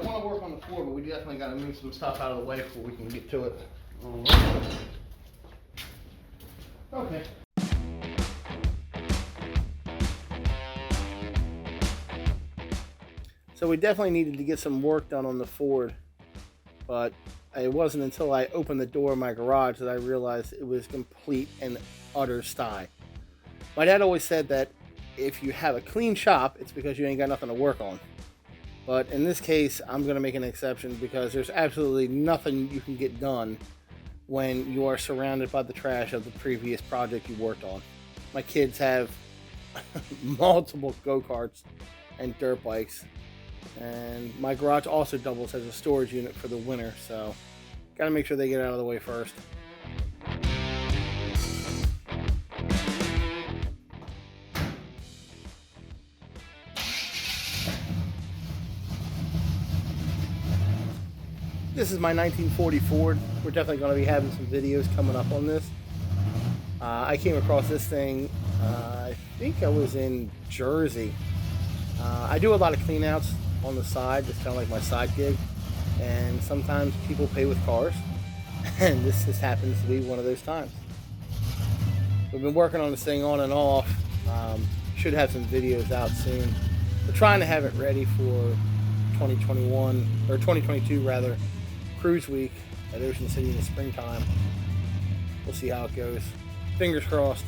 want to work on the floor, but we definitely got to move some stuff out of the way before we can get to it. Okay. So we definitely needed to get some work done on the Ford, but it wasn't until I opened the door of my garage that I realized it was complete and utter sty. My dad always said that if you have a clean shop, it's because you ain't got nothing to work on. But in this case, I'm going to make an exception because there's absolutely nothing you can get done when you are surrounded by the trash of the previous project you worked on. My kids have multiple go-karts and dirt bikes, and my garage also doubles as a storage unit for the winter, so got to make sure they get out of the way first. This is my 1940 Ford. We're definitely going to be having some videos coming up on this. I came across this thing, I think I was in Jersey. I do a lot of clean outs on the side, just kind of like my side gig. And sometimes people pay with cars. And this just happens to be one of those times. We've been working on this thing on and off. Should have some videos out soon. We're trying to have it ready for 2021, or 2022 rather, cruise week at Ocean City in the springtime. We'll see how it goes. Fingers crossed.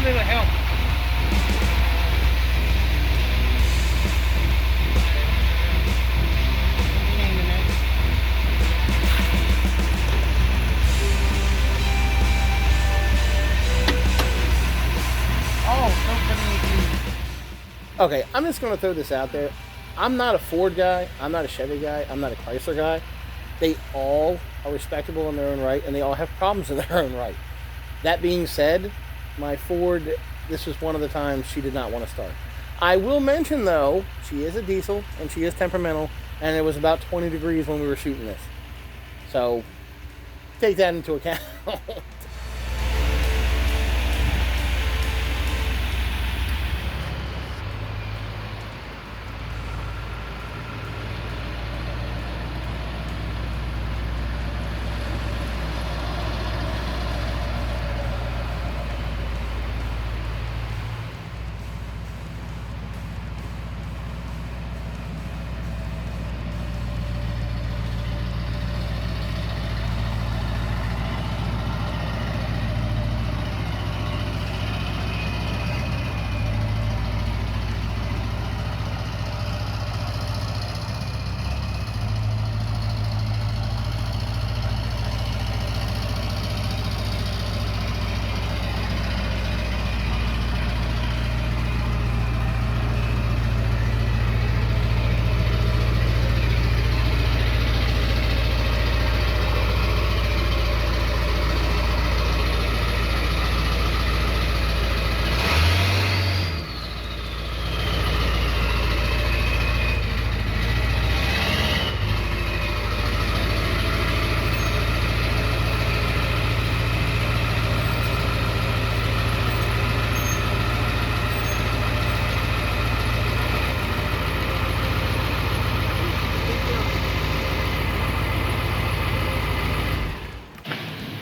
little help. Okay, I'm just going to throw this out there. I'm not a Ford guy. I'm not a Chevy guy. I'm not a Chrysler guy. They all are respectable in their own right, and they all have problems in their own right. That being said, my Ford, this was one of the times she did not want to start. I will mention though, she is a diesel and she is temperamental, and it was about 20 degrees when we were shooting this. So take that into account.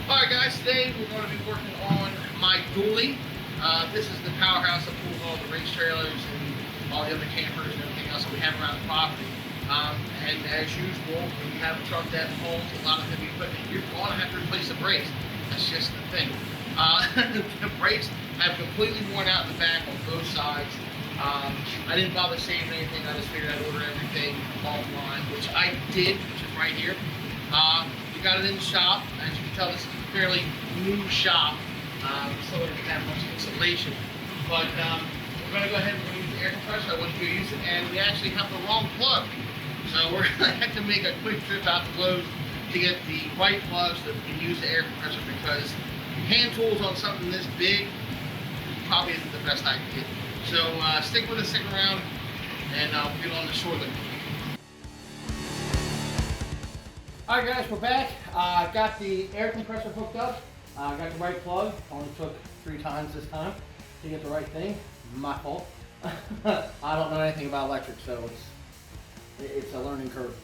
Alright guys, today we're going to be working on my dually. This is the powerhouse that pulls all the race trailers and all the other campers and everything else that we have around the property. And as usual, when you have a truck that pulls a lot of heavy equipment, you're going to have to replace the brakes. That's just the thing. The brakes have completely worn out in the back on both sides. I didn't bother saving anything. I just figured I'd order everything offline, which I did, which is right here. We got it in the shop. As you can tell, this is a fairly new shop, so it doesn't have much insulation. But we're going to go ahead and use the air compressor. I wanted to use it, and we actually have the wrong plug. So we're going to have to make a quick trip out to Lowe's to get the right plugs so that we can use the air compressor, because hand tools on something this big probably isn't the best idea. So stick with us, stick around, and we'll get on the shortly. Alright guys, we're back. Got the air compressor hooked up. Got the right plug. Only took 3 times this time to get the right thing. My fault. I don't know anything about electric, so it's a learning curve.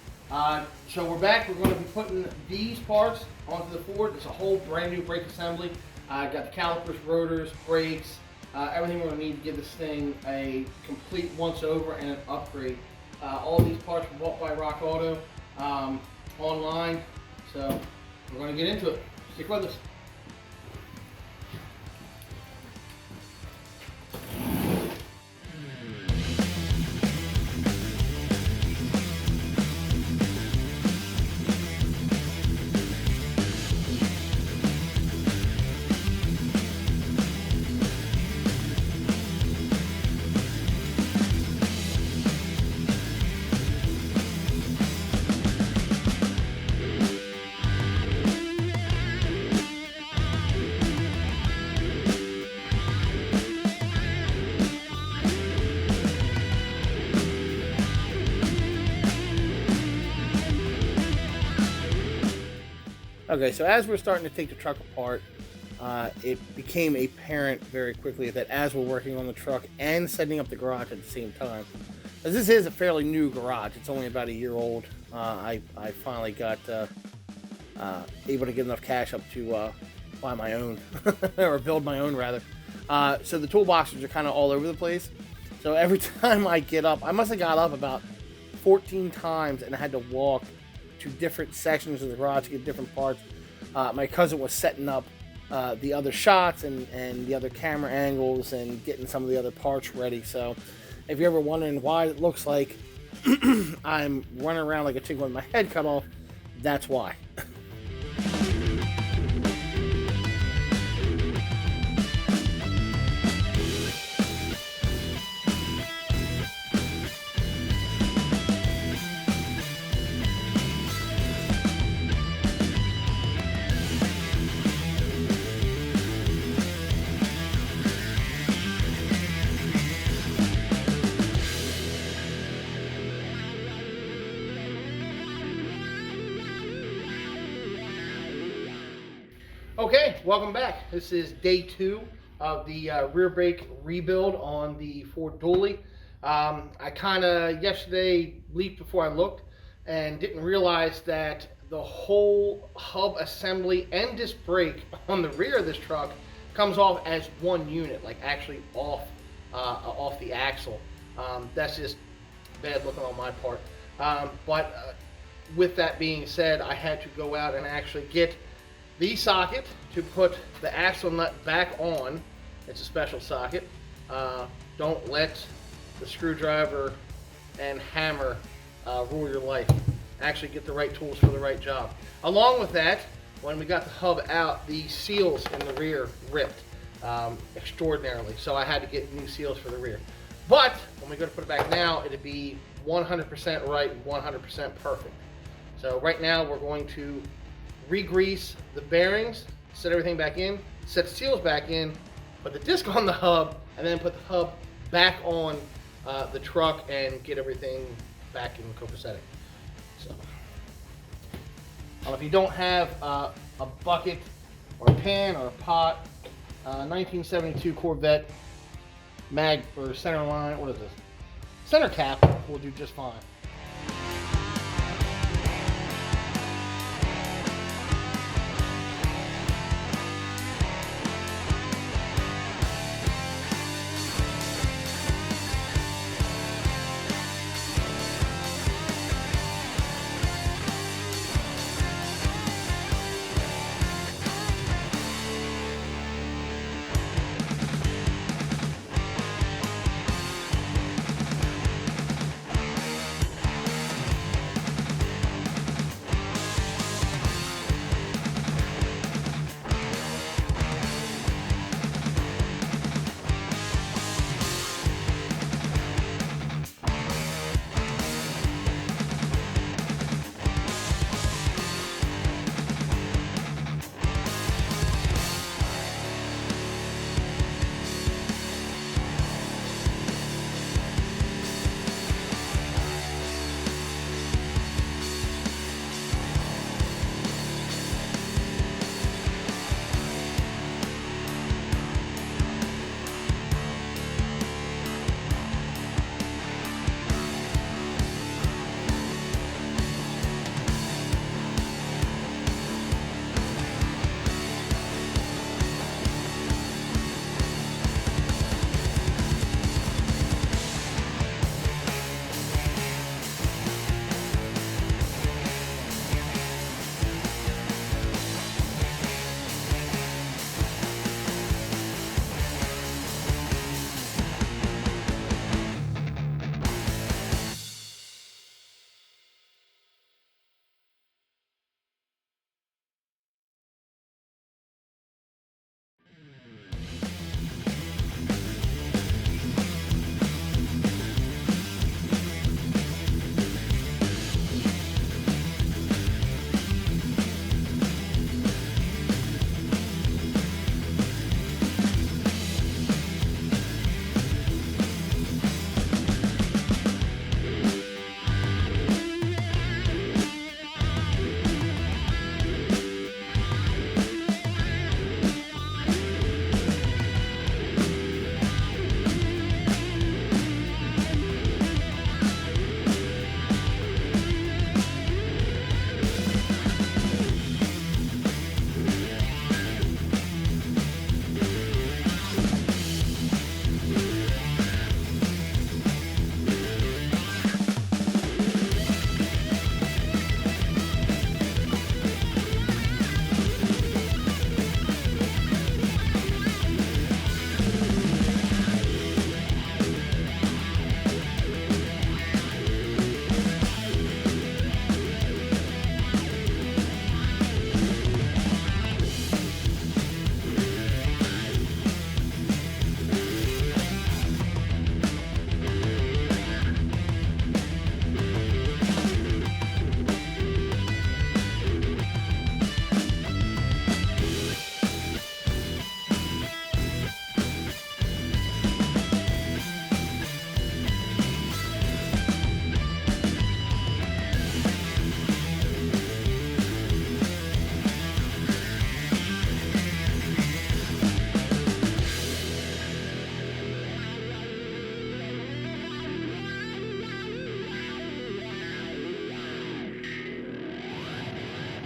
So we're back. We're going to be putting these parts onto the Ford. It's a whole brand new brake assembly. Got the calipers, rotors, brakes, everything we're going to need to give this thing a complete once over and an upgrade. All these parts were bought by Rock Auto online, so we're going to get into it. Stick with us. Okay, so as we're starting to take the truck apart, it became apparent very quickly that as we're working on the truck and setting up the garage at the same time, as this is a fairly new garage, it's only about a year old. I finally got able to get enough cash up to buy my own, or build my own rather. So the toolboxes are kind of all over the place. So every time I get up, I must have got up about 14 times and I had to walk to different sections of the garage to get different parts. My cousin was setting up the other shots and the other camera angles and getting some of the other parts ready. So if you're ever wondering why it looks like I'm running around like a chicken with my head cut off, that's why. Okay, welcome back. This is day 2 of the rear brake rebuild on the Ford Dually. I kind of yesterday leaped before I looked and didn't realize that the whole hub assembly and disc brake on the rear of this truck comes off as one unit, like actually off the axle. That's just bad looking on my part. But with that being said, I had to go out and actually get the socket to put the axle nut back on. It's a special socket. Don't let the screwdriver and hammer rule your life. Actually get the right tools for the right job. Along with that, when we got the hub out, the seals in the rear ripped extraordinarily. So I had to get new seals for the rear. But when we go to put it back now, it'd be 100% right and 100% perfect. So right now we're going to re-grease the bearings, set everything back in, set the seals back in, put the disc on the hub, and then put the hub back on the truck and get everything back in copacetic. So, if you don't have a bucket or a pan or a pot, 1972 Corvette mag or center line, what is this? Center cap will do just fine.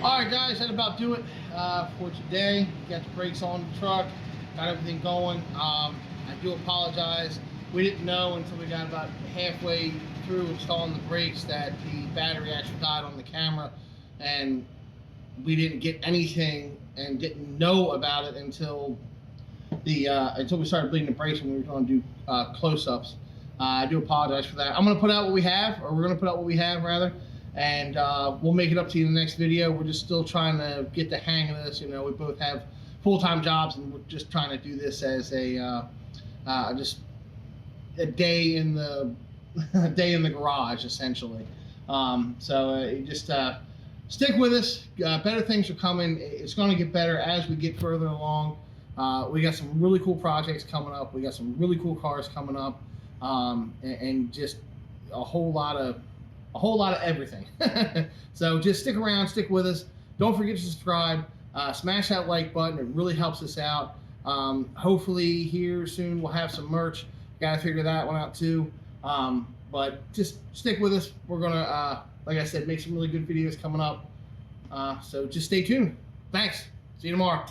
All right, guys, that about do it for today. Got the brakes on the truck, got everything going. I do apologize. We didn't know until we got about halfway through installing the brakes that the battery actually died on the camera, and we didn't get anything and didn't know about it until we started bleeding the brakes when we were going to do close-ups. I do apologize for that. I'm going to put out what we have, or we're going to put out what we have rather, and we'll make it up to you in the next video. We're just still trying to get the hang of this. You know, we both have full-time jobs, and we're just trying to do this as a just a day in the garage, essentially. Just stick with us. Better things are coming. It's going to get better as we get further along. We got some really cool projects coming up. We got some really cool cars coming up, and just a whole lot of everything. So just stick around, stick with us. Don't forget to subscribe. Smash that like button. It really helps us out. Hopefully here soon we'll have some merch. Got to figure that one out too. But just stick with us. We're gonna, like I said, make some really good videos coming up. So just stay tuned. Thanks. See you tomorrow.